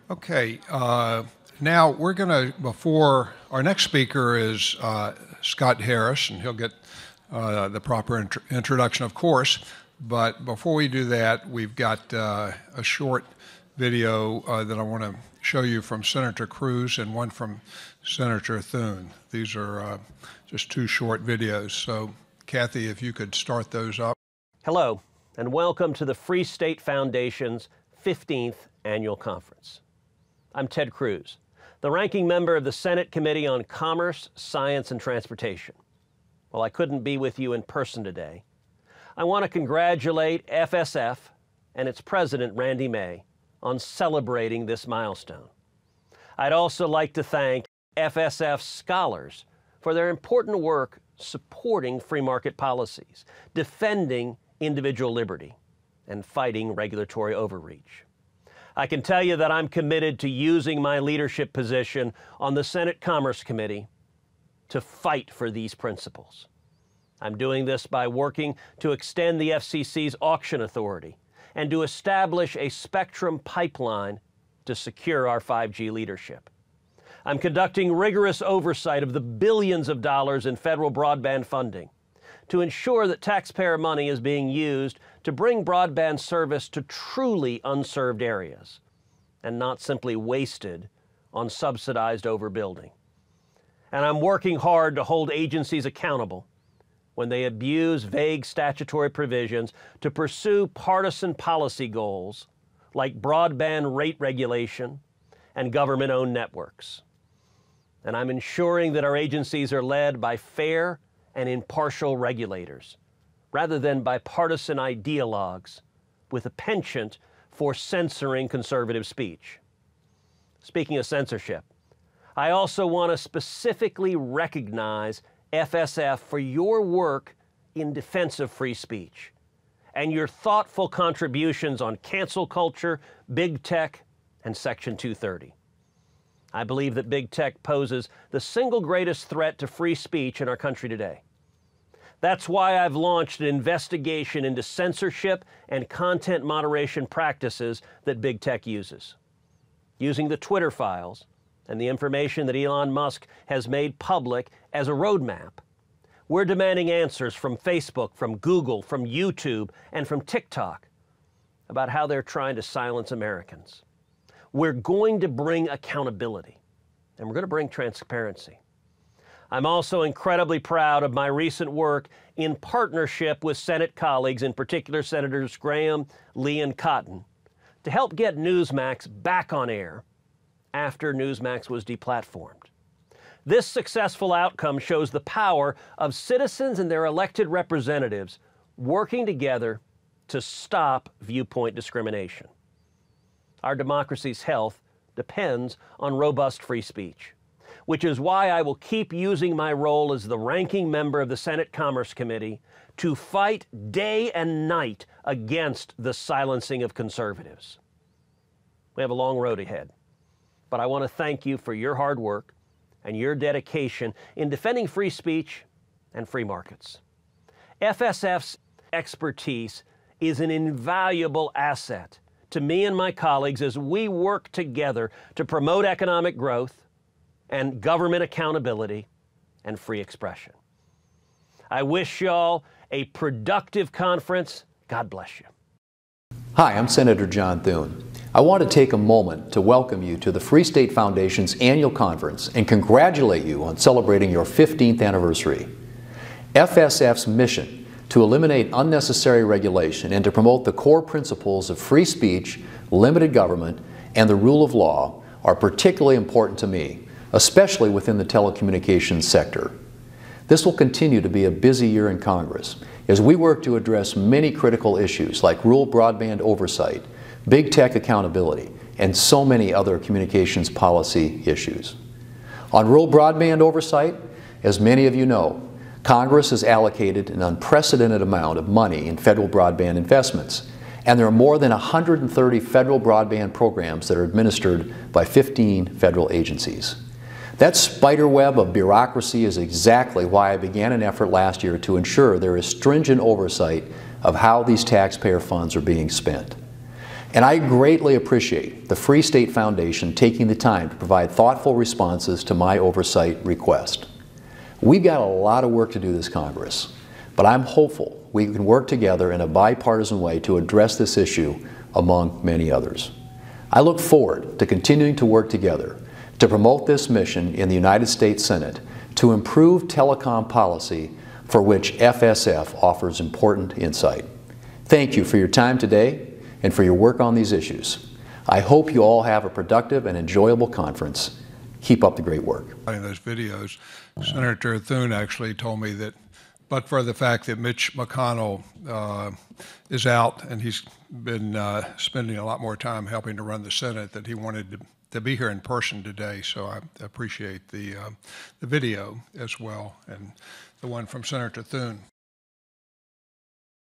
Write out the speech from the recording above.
Okay, now we're going to, before our next speaker is Scott Harris, and he'll get the proper introduction, of course. But before we do that, we've got a short video that I want to show you from Senator Cruz and one from Senator Thune. These are just two short videos. So, Kathy, if you could start those up. Hello, and welcome to the Free State Foundation's 15th Annual Conference. I'm Ted Cruz, the ranking member of the Senate Committee on Commerce, Science, and Transportation. While I couldn't be with you in person today, I want to congratulate FSF and its president, Randy May, on celebrating this milestone. I'd also like to thank FSF scholars for their important work supporting free market policies, defending individual liberty, and fighting regulatory overreach. I can tell you that I'm committed to using my leadership position on the Senate Commerce Committee to fight for these principles. I'm doing this by working to extend the FCC's auction authority and to establish a spectrum pipeline to secure our 5G leadership. I'm conducting rigorous oversight of the billions of dollars in federal broadband funding to ensure that taxpayer money is being used to bring broadband service to truly unserved areas and not simply wasted on subsidized overbuilding. And I'm working hard to hold agencies accountable when they abuse vague statutory provisions to pursue partisan policy goals like broadband rate regulation and government-owned networks. And I'm ensuring that our agencies are led by fair and impartial regulators, rather than by partisan ideologues with a penchant for censoring conservative speech. Speaking of censorship, I also want to specifically recognize FSF for your work in defense of free speech and your thoughtful contributions on cancel culture, big tech, and Section 230. I believe that big tech poses the single greatest threat to free speech in our country today. That's why I've launched an investigation into censorship and content moderation practices that big tech uses. Using the Twitter files and the information that Elon Musk has made public as a roadmap, we're demanding answers from Facebook, from Google, from YouTube, and from TikTok about how they're trying to silence Americans. We're going to bring accountability, and we're going to bring transparency. I'm also incredibly proud of my recent work in partnership with Senate colleagues, in particular Senators Graham, Lee, and Cotton, to help get Newsmax back on air after Newsmax was deplatformed. This successful outcome shows the power of citizens and their elected representatives working together to stop viewpoint discrimination. Our democracy's health depends on robust free speech, which is why I will keep using my role as the ranking member of the Senate Commerce Committee to fight day and night against the silencing of conservatives. We have a long road ahead, but I want to thank you for your hard work and your dedication in defending free speech and free markets. FSF's expertise is an invaluable asset to me and my colleagues as we work together to promote economic growth and government accountability and free expression. I wish y'all a productive conference. God bless you. Hi, I'm Senator John Thune. I want to take a moment to welcome you to the Free State Foundation's annual conference and congratulate you on celebrating your 15th anniversary. FSF's mission to eliminate unnecessary regulation and to promote the core principles of free speech, limited government, and the rule of law are particularly important to me, especially within the telecommunications sector. This will continue to be a busy year in Congress as we work to address many critical issues like rural broadband oversight, big tech accountability, and so many other communications policy issues. On rural broadband oversight, as many of you know, Congress has allocated an unprecedented amount of money in federal broadband investments, and there are more than 130 federal broadband programs that are administered by 15 federal agencies. That spider web of bureaucracy is exactly why I began an effort last year to ensure there is stringent oversight of how these taxpayer funds are being spent. And I greatly appreciate the Free State Foundation taking the time to provide thoughtful responses to my oversight request. We've got a lot of work to do this Congress, but I'm hopeful we can work together in a bipartisan way to address this issue among many others. I look forward to continuing to work together to promote this mission in the United States Senate to improve telecom policy for which FSF offers important insight. Thank you for your time today and for your work on these issues. I hope you all have a productive and enjoyable conference. Keep up the great work. In those videos, Senator Thune actually told me that, but for the fact that Mitch McConnell is out and he's been spending a lot more time helping to run the Senate, that he wanted to be here in person today. So I appreciate the video as well, and the one from Senator Thune.